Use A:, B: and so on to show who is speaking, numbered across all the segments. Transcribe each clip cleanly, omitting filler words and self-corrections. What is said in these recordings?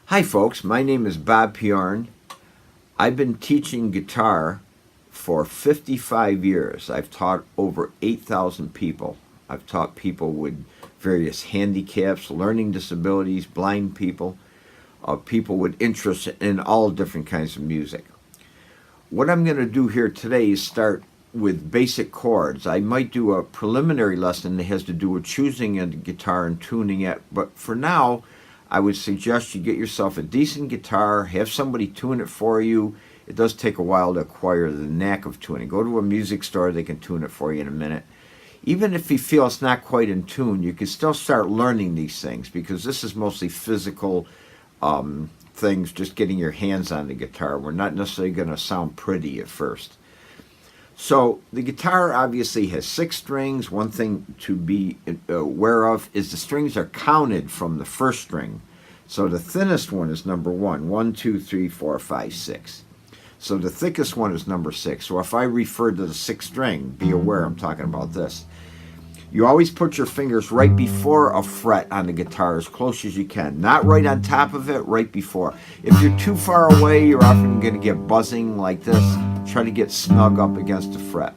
A: Hi folks, my name is Bob Piorun. I've been teaching guitar for 55 years. I've taught over 8,000 people. I've taught people with various handicaps, learning disabilities, blind people, people with interests in all different kinds of music. What I'm going to do here today is start with basic chords. I might do a preliminary lesson that has to do with choosing a guitar and tuning it, but for now I would suggest you get yourself a decent guitar, have somebody tune it for you. It does take a while to acquire the knack of tuning. Go to a music store, they can tune it for you in a minute. Even if you feel it's not quite in tune, you can still start learning these things, because this is mostly physical things, just getting your hands on the guitar. We're not necessarily going to sound pretty at first. So the guitar obviously has 6 strings. One thing to be aware of is the strings are counted from the first string. So the thinnest one is number 1. 1, 2, 3, 4, 5, 6. So the thickest one is number 6. So if I refer to the 6th string, be aware I'm talking about this. You always put your fingers right before a fret on the guitar, as close as you can. Not right on top of it, right before. If you're too far away, you're often going to get buzzing like this. Try to get snug up against the fret.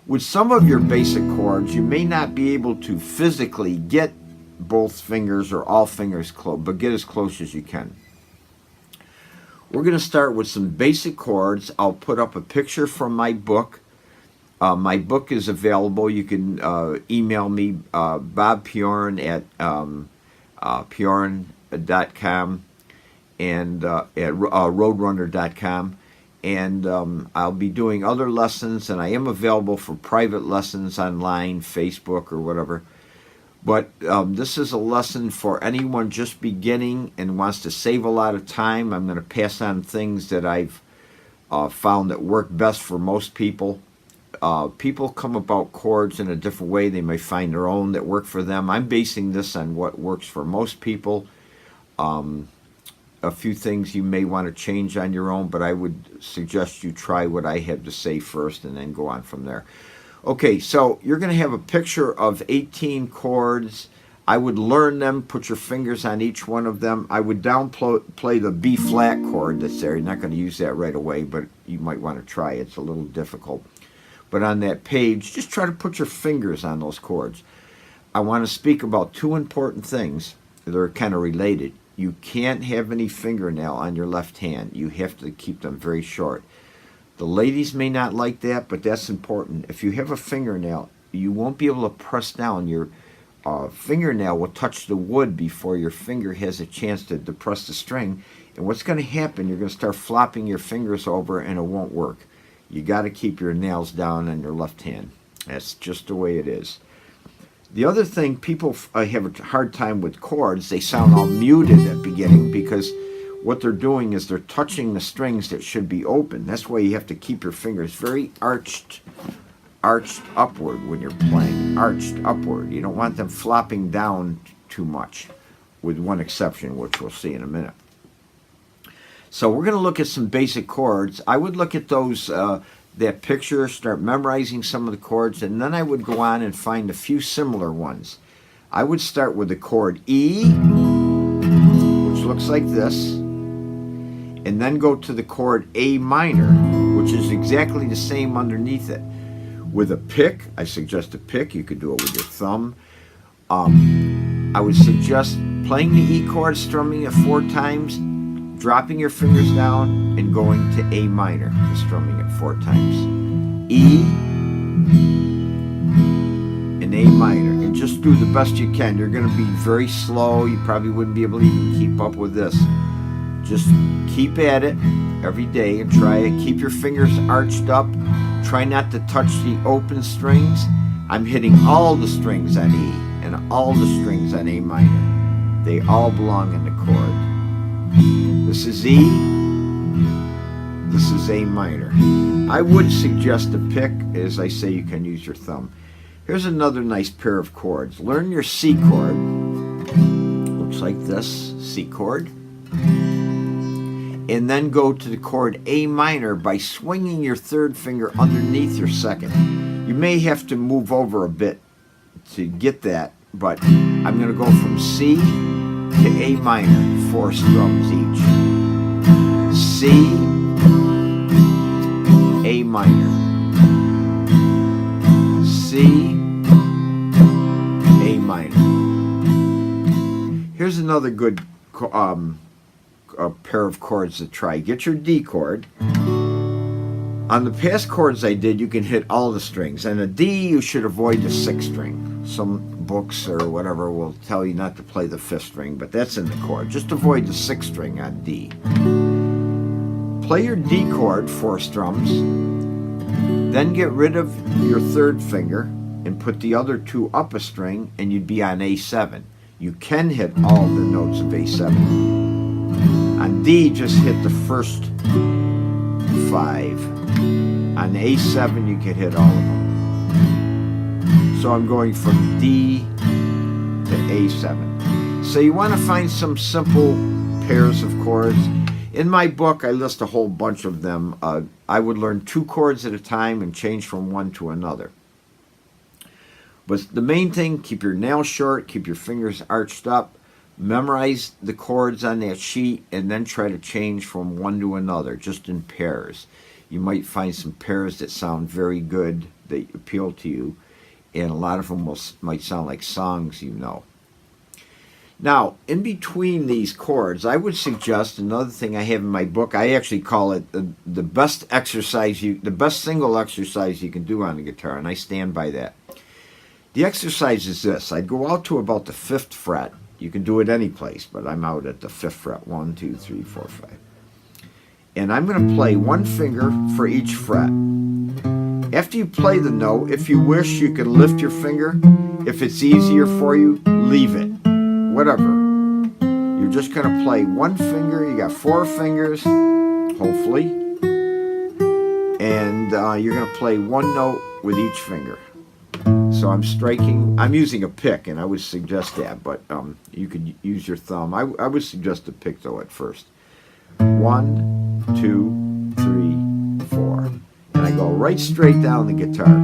A: With some of your basic chords, you may not be able to physically get both fingers or all fingers close, but get as close as you can. We're going to start with some basic chords. I'll put up a picture from my book. My book is available. You can email me, Bob Piorun at Piorun.com and at roadrunner.com. And I'll be doing other lessons, and I am available for private lessons online, Facebook or whatever. But this is a lesson for anyone just beginning and wants to save a lot of time. I'm going to pass on things that I've found that work best for most people. People come about chords in a different way. They may find their own that work for them. I'm basing this on what works for most people. A few things you may want to change on your own, but I would suggest you try what I have to say first and then go on from there. Okay, so you're going to have a picture of 18 chords. I would learn them, put your fingers on each one of them. I would downplay the B flat chord that's there. You're not going to use that right away, but you might want to try it. It's a little difficult. But on that page, just try to put your fingers on those chords. I want to speak about 2 important things that are kind of related. You can't have any fingernail on your left hand. You have to keep them very short. The ladies may not like that, but that's important. If you have a fingernail, you won't be able to press down. Your fingernail will touch the wood before your finger has a chance to depress the string. And what's going to happen, you're going to start flopping your fingers over and it won't work. You got to keep your nails down on your left hand. That's just the way it is. The other thing, people have a hard time with chords. They sound all muted at the beginning because what they're doing is they're touching the strings that should be open. That's why you have to keep your fingers very arched upward when you're playing. Arched upward. You don't want them flopping down too much, with one exception, which we'll see in a minute. So we're going to look at some basic chords. I would look at those, that picture, start memorizing some of the chords, and then I would go on and find a few similar ones. I would start with the chord E, which looks like this, and then go to the chord A minor, which is exactly the same underneath it. With a pick, I suggest a pick. You could do it with your thumb. I would suggest playing the E chord, strumming it 4 times, dropping your fingers down and going to A minor, and strumming it 4 times. E and A minor. And just do the best you can. You're going to be very slow. You probably wouldn't be able to even keep up with this. Just keep at it every day and try it. Keep your fingers arched up. Try not to touch the open strings. I'm hitting all the strings on E and all the strings on A minor. They all belong in the chord. This is E, this is A minor. I would suggest a pick. As I say, you can use your thumb. Here's another nice pair of chords. Learn your C chord. Looks like this, C chord. And then go to the chord A minor by swinging your 3rd finger underneath your 2nd. You may have to move over a bit to get that, but I'm going to go from C to A minor, 4 strums each. C, A minor, C, A minor. Here's another good a pair of chords to try. Get your D chord. On the past chords I did, you can hit all the strings. And a D, you should avoid the 6th string. Some books or whatever will tell you not to play the 5th string, but that's in the chord. Just avoid the 6th string on D. Play your D chord, 4 strums. Then get rid of your 3rd finger and put the other 2 up a string, and you'd be on A7. You can hit all the notes of A7. On D, just hit the first 5. On A7, you can hit all of them. So I'm going from D to A7. So you want to find some simple pairs of chords. In my book, I list a whole bunch of them. I would learn 2 chords at a time and change from one to another. But the main thing, keep your nails short, keep your fingers arched up, memorize the chords on that sheet, and then try to change from one to another, just in pairs. You might find some pairs that sound very good, that appeal to you, and a lot of them might sound like songs you know. Now, in between these chords, I would suggest another thing I have in my book. I actually call it the best exercise, the best single exercise you can do on the guitar, and I stand by that. The exercise is this. I'd go out to about the 5th fret. You can do it any place, but I'm out at the 5th fret. 1, 2, 3, 4, 5. And I'm going to play 1 finger for each fret. After you play the note, if you wish, you can lift your finger. If it's easier for you, leave it. Whatever. You're just going to play 1 finger. You got 4 fingers, hopefully. And you're going to play 1 note with each finger. So I'm using a pick, and I would suggest that, but you could use your thumb. I would suggest a pick, though, at first. 1, 2, 3, 4. And I go right straight down the guitar.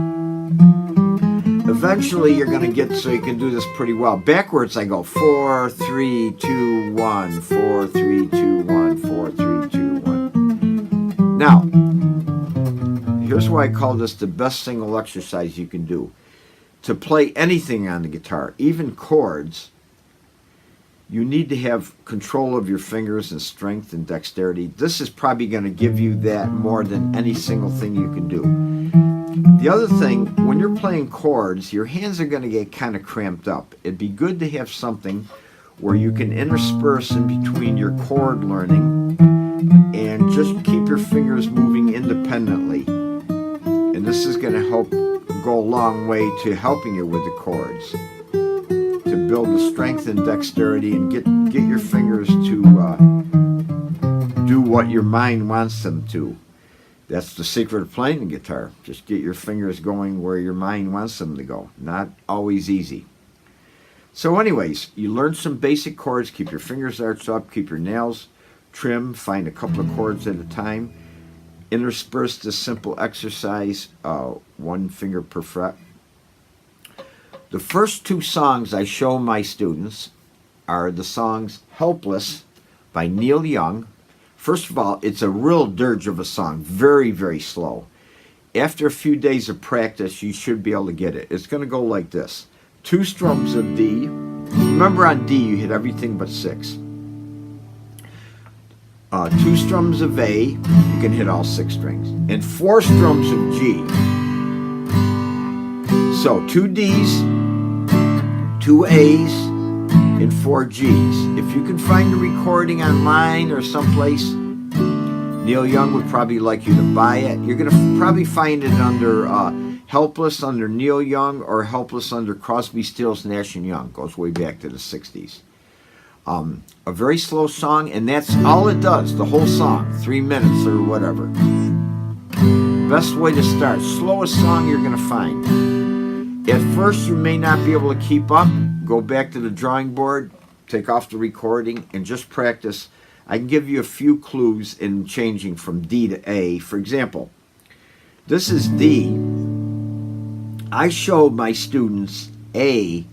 A: Eventually, you're going to get so you can do this pretty well. Backwards, I go 4, 3, 2, 1, 4, 3, 2, 1, 4, 3, 2, 1. Now, here's why I call this the best single exercise you can do. To play anything on the guitar, even chords, you need to have control of your fingers and strength and dexterity. This is probably going to give you that more than any single thing you can do. The other thing, when you're playing chords, your hands are going to get kind of cramped up. It'd be good to have something where you can intersperse in between your chord learning and just keep your fingers moving independently. And this is going to help go a long way to helping you with the chords, to build the strength and dexterity and get your fingers to do what your mind wants them to. That's the secret of playing the guitar. Just get your fingers going where your mind wants them to go. Not always easy. So anyways, you learn some basic chords, keep your fingers arched up, keep your nails trim, find a couple of chords at a time. Intersperse this simple exercise, 1 finger per fret. The first 2 songs I show my students are the songs Helpless by Neil Young. First of all, it's a real dirge of a song, very, very slow. After a few days of practice, you should be able to get it. It's going to go like this. 2 strums of D. Remember on D, you hit everything but 6. 2 strums of A, you can hit all 6 strings, and 4 strums of G. So 2 Ds, 2 A's, and 4 G's. If you can find a recording online or someplace, Neil Young would probably like you to buy it. You're going to probably find it under Helpless under Neil Young or Helpless under Crosby, Stills, Nash & Young. Goes way back to the 60s. A very slow song, and that's all it does, the whole song, 3 minutes or whatever. Best way to start, slowest song you're going to find. At first, you may not be able to keep up. Go back to the drawing board, take off the recording, and just practice. I can give you a few clues in changing from D to A. For example, this is D. I show my students A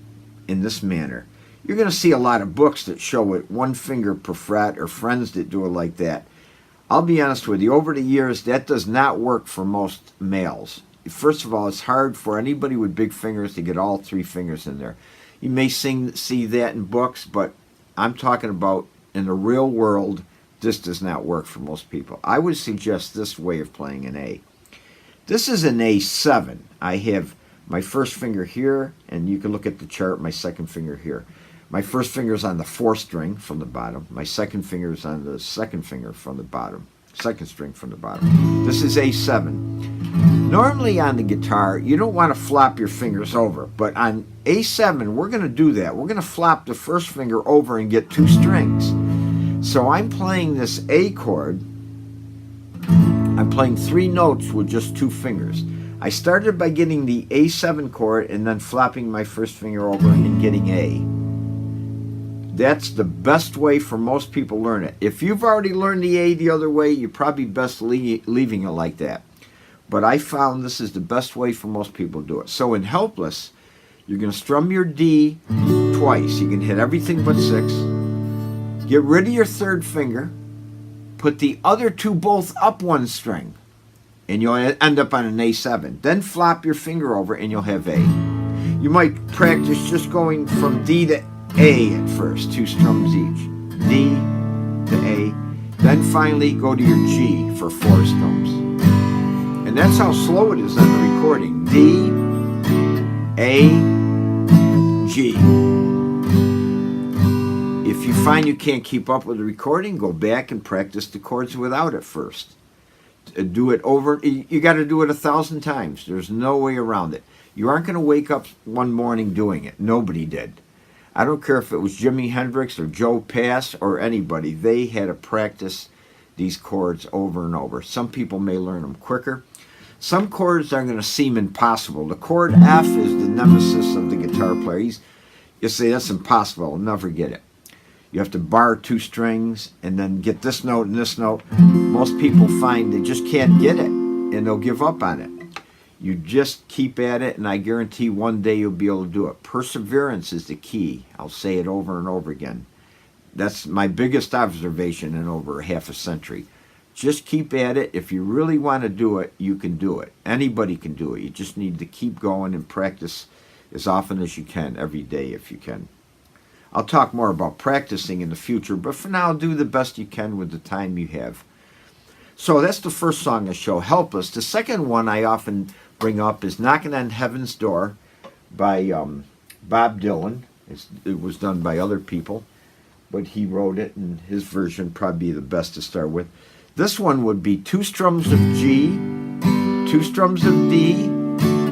A: in this manner. You're going to see a lot of books that show it one finger per fret, or friends that do it like that. I'll be honest with you, over the years, that does not work for most males. First of all, it's hard for anybody with big fingers to get all 3 fingers in there. You may see that in books, but I'm talking about in the real world, this does not work for most people. I would suggest this way of playing an A. This is an A7. I have my first finger here, and you can look at the chart, my second finger here. My first finger is on the 4th string from the bottom. My second finger is on the second finger from the bottom. Second string from the bottom. This is A7. Normally on the guitar, you don't want to flop your fingers over. But on A7, we're going to do that. We're going to flop the first finger over and get 2 strings. So I'm playing this A chord. I'm playing 3 notes with just 2 fingers. I started by getting the A7 chord and then flopping my first finger over and getting A. That's the best way for most people to learn it. If you've already learned the A the other way, you're probably best leaving it like that. But I found this is the best way for most people to do it. So in Helpless, you're going to strum your D twice. You can hit everything but 6. Get rid of your 3rd finger. Put the other 2 both up 1 string. And you'll end up on an A7. Then flop your finger over and you'll have A. You might practice just going from D to A at first, 2 strums each. D to A. Then finally go to your G for 4 strums. And that's how slow it is on the recording. D, A, G. If you find you can't keep up with the recording, go back and practice the chords without it first. Do it over. You got to do it 1,000 times. There's no way around it. You aren't going to wake up one morning doing it. Nobody did. I don't care if it was Jimi Hendrix or Joe Pass or anybody. They had to practice these chords over and over. Some people may learn them quicker. Some chords are going to seem impossible. The chord F is the nemesis of the guitar player. You say, that's impossible. I'll never get it. You have to bar 2 strings and then get this note and this note. Most people find they just can't get it and they'll give up on it. You just keep at it, and I guarantee one day you'll be able to do it. Perseverance is the key. I'll say it over and over again. That's my biggest observation in over half a century. Just keep at it. If you really want to do it, you can do it. Anybody can do it. You just need to keep going and practice as often as you can, every day if you can. I'll talk more about practicing in the future, but for now, do the best you can with the time you have. So that's the first song I show, Helpless. The second one I often bring up is Knocking on Heaven's Door by Bob Dylan. It was done by other people, but he wrote it, and his version probably be the best to start with. This one would be 2 strums of G, 2 strums of D,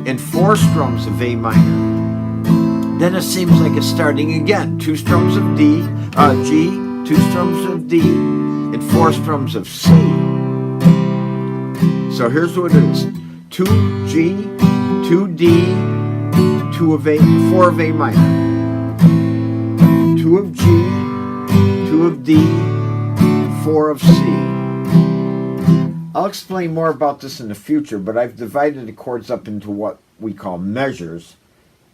A: and 4 strums of A minor. Then it seems like it's starting again. 2 strums of G, 2 strums of D, and 4 strums of C. So here's what it is. 2 G, 2 D, 2 of A, 4 of A minor. 2 of G, 2 of D, 4 of C. I'll explain more about this in the future, but I've divided the chords up into what we call measures.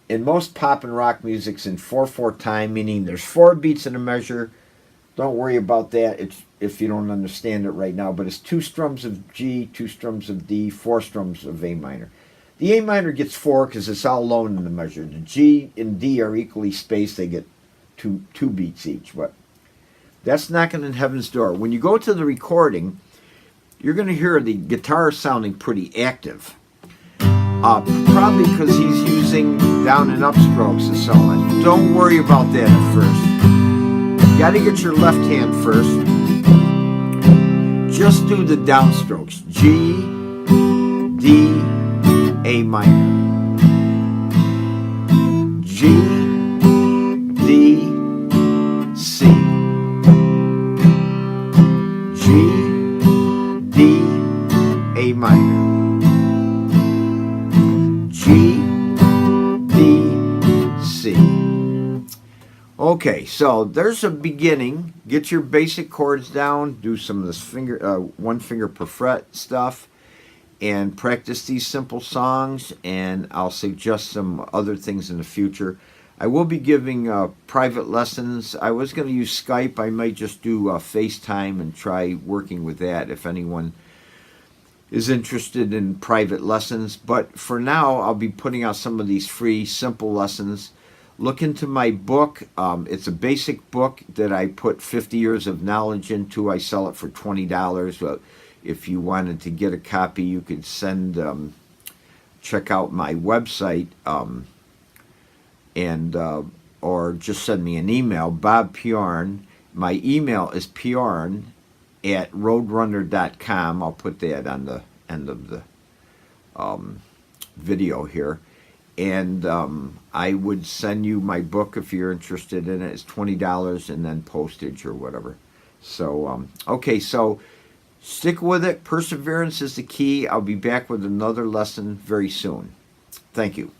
A: In most pop and rock music's in 4/4 time, meaning there's 4 beats in a measure. Don't worry about that if you don't understand it right now, but it's 2 strums of G, 2 strums of D, 4 strums of A minor. The A minor gets 4 because it's all alone in the measure. The G and D are equally spaced. They get two beats each, but that's Knocking on Heaven's Door. When you go to the recording, you're going to hear the guitar sounding pretty active. Probably because he's using down and up strokes and so on. Don't worry about that at first. You got to get your left hand first. Just do the downstrokes. G, D, A minor. G, D, C. G, D, A minor. G, D, C. Okay, so there's a beginning. Get your basic chords down. Do some of this one finger per fret stuff, and practice these simple songs. And I'll suggest some other things in the future. I will be giving private lessons. I was going to use Skype. I might just do FaceTime and try working with that if anyone is interested in private lessons. But for now, I'll be putting out some of these free, simple lessons. Look into my book. It's a basic book that I put 50 years of knowledge into. I sell it for $20. If you wanted to get a copy, you could check out my website, or just send me an email, Bob Piorun. My email is piorun@roadrunner.com. I'll put that on the end of the video here. And I would send you my book if you're interested in it. It's $20 and then postage or whatever. So, okay, so stick with it. Perseverance is the key. I'll be back with another lesson very soon. Thank you.